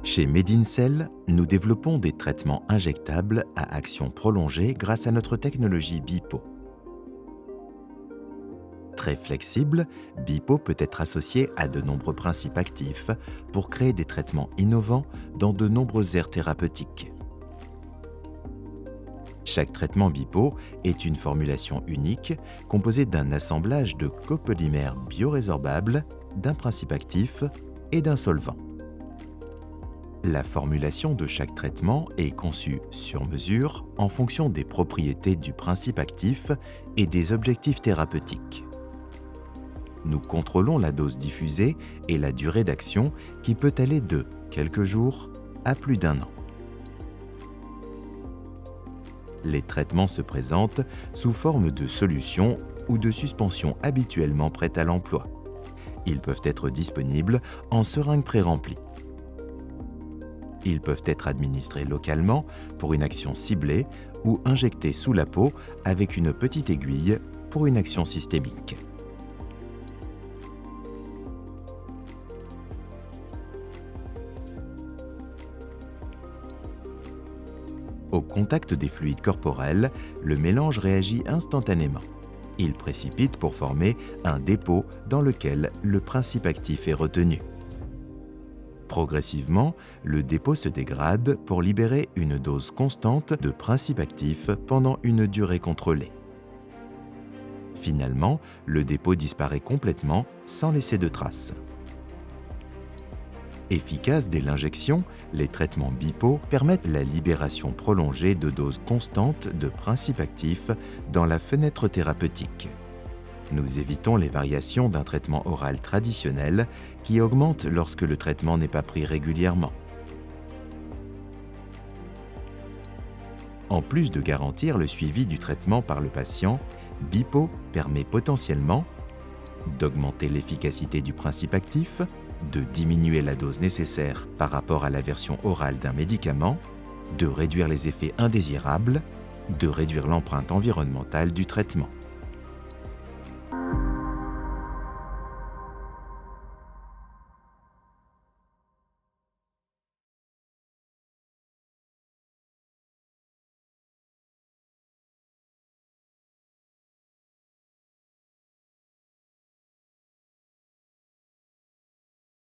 Chez Medincell, nous développons des traitements injectables à action prolongée grâce à notre technologie BIPO. Très flexible, BIPO peut être associé à de nombreux principes actifs pour créer des traitements innovants dans de nombreuses aires thérapeutiques. Chaque traitement BIPO est une formulation unique composée d'un assemblage de copolymères biorésorbables, d'un principe actif et d'un solvant. La formulation de chaque traitement est conçue sur mesure en fonction des propriétés du principe actif et des objectifs thérapeutiques. Nous contrôlons la dose diffusée et la durée d'action qui peut aller de quelques jours à plus d'1 an. Les traitements se présentent sous forme de solutions ou de suspensions habituellement prêtes à l'emploi. Ils peuvent être disponibles en seringues pré-remplies. Ils peuvent être administrés localement pour une action ciblée ou injectés sous la peau avec une petite aiguille pour une action systémique. Au contact des fluides corporels, le mélange réagit instantanément. Il précipite pour former un dépôt dans lequel le principe actif est retenu. Progressivement, le dépôt se dégrade pour libérer une dose constante de principe actif pendant une durée contrôlée. Finalement, le dépôt disparaît complètement sans laisser de traces. Efficaces dès l'injection, les traitements BIPO permettent la libération prolongée de doses constantes de principe actif dans la fenêtre thérapeutique. Nous évitons les variations d'un traitement oral traditionnel qui augmentent lorsque le traitement n'est pas pris régulièrement. En plus de garantir le suivi du traitement par le patient, BIPO permet potentiellement d'augmenter l'efficacité du principe actif, de diminuer la dose nécessaire par rapport à la version orale d'un médicament, de réduire les effets indésirables, de réduire l'empreinte environnementale du traitement.